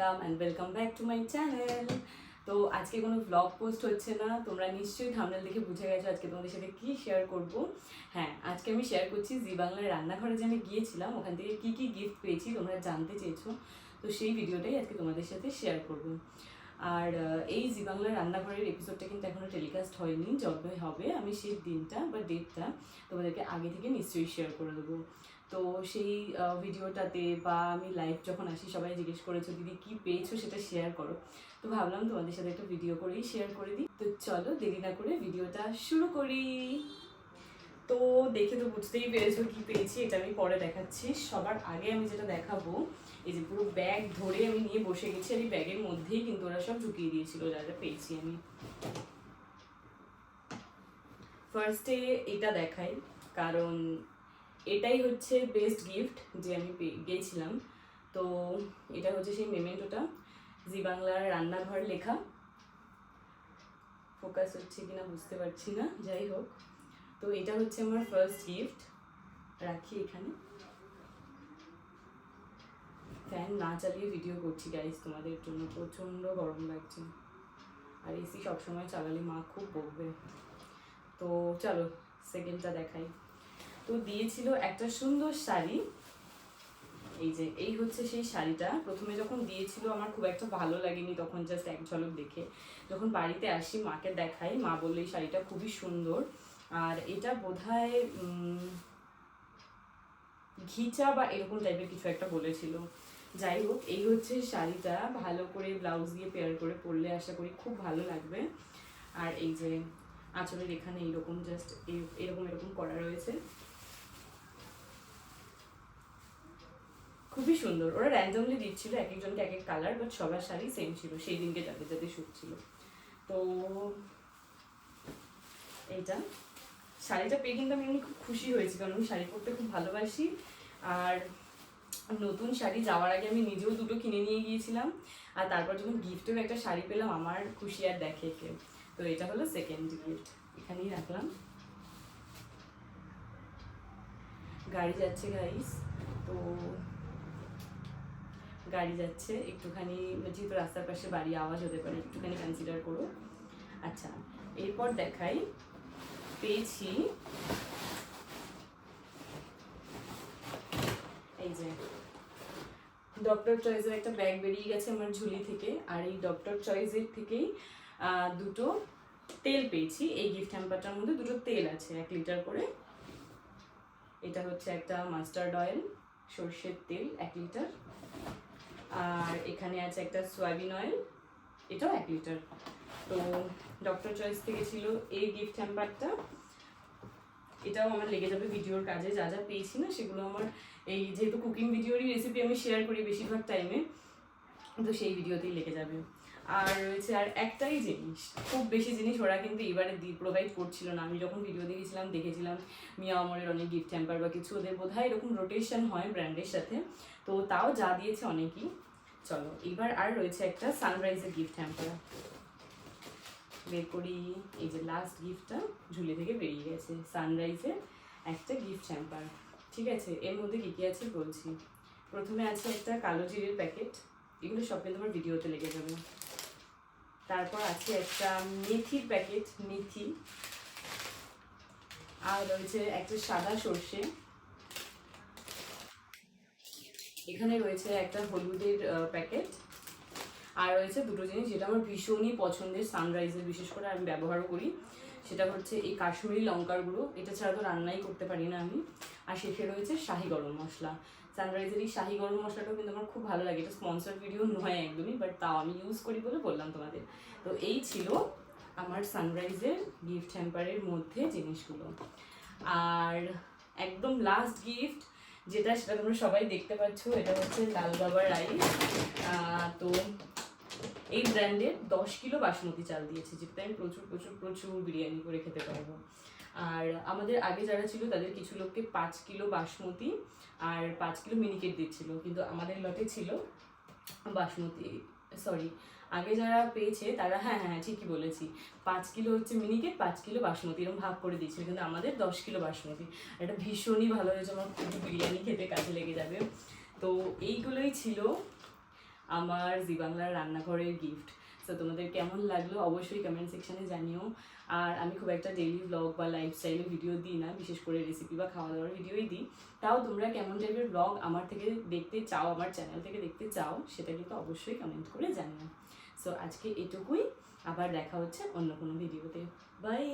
Welcome and welcome back to my channel. তো আজকে কোনো ব্লগ পোস্ট হচ্ছে না, তোমরা নিশ্চয়ই থাম্বনেল দেখে বুঝে গেছো আজকে তোমাদের সাথে কী শেয়ার করব। হ্যাঁ, আজকে আমি শেয়ার করছি জি বাংলার রান্নাঘরে যে আমি গিয়েছিলাম ওখান থেকে কী কী গিফট পেয়েছি তোমরা জানতে চেয়েছো, তো সেই ভিডিওটাই আজকে তোমাদের সাথে শেয়ার করব। আর এই জি বাংলার রান্নাঘরের এপিসোডটা কিন্তু এখনও টেলিকাস্ট হয়নি, যবে হবে আমি সেই দিনটা বা ডেটটা তোমাদেরকে আগে থেকে নিশ্চয়ই শেয়ার করে দেবো। তো সেই ভিডিওটাতে বা আমি লাইভ যখন আসি সবাই জিজ্ঞেস করেছো দিদি কী পেয়েছো সেটা শেয়ার করো, তো ভাবলাম তোমাদের সাথে একটা ভিডিও করেই শেয়ার করে দিই। তো চলো দেরি না করে ভিডিওটা শুরু করি। তো দেখে তো বুঝতেই পেরেছো কি পেয়েছি, এটা আমি পরে দেখাচ্ছি। সবার আগে আমি যেটা দেখাবো, এই যে পুরো ব্যাগ ধরে আমি নিয়ে বসে গেছি, আর এই ব্যাগের মধ্যেই কিন্তু ওরা সব ঢুকিয়ে দিয়েছিল যা যা পেয়েছি আমি। ফার্স্টে এটা দেখাই, কারণ এটাই হচ্ছে বেস্ট গিফট যে আমি গিয়েছিলাম। তো এটা হচ্ছে সেই মেমেন্টোটা, জি বাংলার রান্নাঘর লেখা। ফোকাস হচ্ছে কিনা বুঝতে পারছি না, যাই হোক। তো এটা হচ্ছে আমার ফার্স্ট গিফট, রাখি এখানে। ফ্যান না চালিয়ে ভিডিও করছি গাইস, তোমাদের জন্য প্রচণ্ড গরম লাগছে, আর এসি সবসময় চালালে মা খুব বকবে। তো চলো সেকেন্ডটা দেখাই। তো দিয়েছিল একটা সুন্দর শাড়ি, এই যে এই হচ্ছে সেই শাড়িটা। প্রথমে যখন দিয়েছিল আমার খুব একটা ভালো লাগেনি, তখন জাস্ট এক ঝলক দেখে। যখন বাড়িতে আসি মাকে দেখাই, মা বললো এই শাড়িটা খুবই সুন্দর, আর এটা বোধহয় ঘিচা বা এরকম টাইপের কিছু একটা বলেছিল। যাই হোক, এই হচ্ছে শাড়িটা, ভালো করে ব্লাউজ দিয়ে পেয়ার করে পরলে আশা করি খুব ভালো লাগবে। আর এই যে আঁচলের এখানে এইরকম জাস্ট এরকম এরকম করা রয়েছে, খুবই সুন্দর। ওরা র্যান্ডমলি দিচ্ছিল এক একজনকে এক এক কালার, বাট সবার শাড়ি সেম ছিল সেই দিনকে যাতে যাতে শ্যুট ছিল। তো এইটা শাড়িটা পেয়ে কিন্তু আমি এমনি খুব খুশি হয়েছি, কারণ আমি শাড়ি পরতে খুব ভালোবাসি। আর নতুন শাড়ি যাওয়ার আগে আমি নিজেও দুটো কিনে নিয়ে গিয়েছিলাম, আর তারপর যখন গিফটেও একটা শাড়ি পেলাম আমার খুশি আর দেখে কেউ। তো এটা হলো সেকেন্ড গিফট, এখানেই রাখলাম। গাড়ি যাচ্ছে গাইস, তো গাড়ি যাচ্ছে একটুখানি, যেহেতু রাস্তার পাশে বাড়ি আওয়াজ হতে পারে, একটুখানি কনসিডার করো। আচ্ছা, এরপর দেখাই, পেয়েছি এই যে ডক্টর চয়েসের একটা ব্যাগ বেরিয়ে গেছে আমার ঝুলি থেকে, আর এই ডক্টর চয়েসের থেকেই দুটো তেল পেয়েছি। এই গিফট হ্যাম্পারটার মধ্যে দুটো তেল আছে 1 লিটার করে। এটা হচ্ছে একটা মাস্টার্ড অয়েল, সর্ষের তেল 1 লিটার, আর এখানে আছে একটা সয়াবিন অয়েল, এটাও 1 লিটার। তো ডক্টর চয়েস থেকে ছিল এই গিফট হ্যাম্পারটা, এটাও আমার লেগে যাবে ভিডিওর কাজে। যা যা পেয়েছি না সেগুলো আমার, এই যেহেতু কুকিং ভিডিওরই রেসিপি আমি শেয়ার করি বেশিরভাগ টাইমে, তো সেই ভিডিওতেই লেগে যাবে। আর রয়েছে আর একটাই জিনিস, খুব বেশি জিনিস ওরা কিন্তু এবারে প্রোভাইড করছিল না। আমি যখন ভিডিও দেখেছিলাম মিয়া আমরের অনেক গিফট হ্যাম্পার বা কিছু, ওদের বোধহয় এরকম রোটেশন হয় ব্র্যান্ডের সাথে, তো তাও যা দিয়েছে অনেকই। চলো এবার আর রয়েছে একটা সানরাইজের গিফট হ্যাম্পার বের করি। এই যে লাস্ট গিফটটা ঝুলি থেকে বেরিয়ে গেছে, সানরাইজের একটা গিফট হ্যাম্পার। ঠিক আছে, এর মধ্যে কী কী আছে বলছি। প্রথমে আছে একটা কালো জিরের প্যাকেট, এগুলো সব কিন্তু আমার ভিডিওতে লেগে যাবে। তারপর আছে একটা মেথির প্যাকেট, মেথি। আর রয়েছে একটা সাদা সর্ষে। এখানে রয়েছে একটা হলুদের প্যাকেট। আর রয়েছে দুটো জিনিস যেটা আমার ভীষণই পছন্দের সানরাইজের, বিশেষ করে আমি ব্যবহারও করি, সেটা হচ্ছে এই কাশ্মীরি লঙ্কার গুঁড়ো। এটা ছাড়া তো রান্নাই করতে পারি না আমি। আর শেষে রয়েছে শাহি গরম মশলা। সানরাইজের এই শাহি গরম মশলাটাও কিন্তু আমার খুব ভালো লাগে। এটা স্পন্সর ভিডিও নয় একদমই, বাট তাও আমি ইউজ করি বলে বললাম তোমাদের। তো এই ছিল আমার সানরাইজের গিফট হ্যাম্পারের মধ্যে জিনিসগুলো। আর একদম লাস্ট গিফট যেটা, সেটা তোমরা সবাই দেখতে পাচ্ছ, এটা হচ্ছে লাল বাবার রাইস। তো এই ব্র্যান্ডের 10 কিলো বাসমতি চাল দিয়েছে, যেটাতে আমি প্রচুর প্রচুর প্রচুর বিরিয়ানি করে খেতে পারবো। আর আমাদের আগে যারা ছিল তাদের কিছু লোককে 5 কিলো বাসমতি আর 5 কিলো মিনিকেট দিচ্ছিল, কিন্তু আমাদের লটে ছিল বাসমতি, সরি আগে যারা পেয়েছে তারা, হ্যাঁ হ্যাঁ ঠিকই বলেছি, 5 কিলো হচ্ছে মিনিকেট, 5 কিলো বাসমতি এরকম ভাগ করে দিচ্ছিল, কিন্তু আমাদের 10 কিলো বাসমতি। এটা ভীষণই ভালো হয়েছে, আমার খুব বিরিয়ানি খেতে কাজে লেগে যাবে। তো এইগুলোই ছিল আমার জি বাংলার রান্নাঘরের গিফট। সো তোমাদের কেমন লাগলো অবশ্যই কমেন্ট সেকশনে জানিও। আর আমি খুব একটা ডেইলি ব্লগ বা লাইফস্টাইলের ভিডিও দিই না, বিশেষ করে রেসিপি বা খাওয়া দাওয়ার ভিডিওই দিই। তাও তোমরা কেমন টাইপের ব্লগ আমার থেকে দেখতে চাও, আমার চ্যানেল থেকে দেখতে চাও, সেটা কিন্তু অবশ্যই কমেন্ট করে জানিও। সো আজকে এটুকুই, আবার দেখা হচ্ছে অন্য কোনো ভিডিওতে। বাই।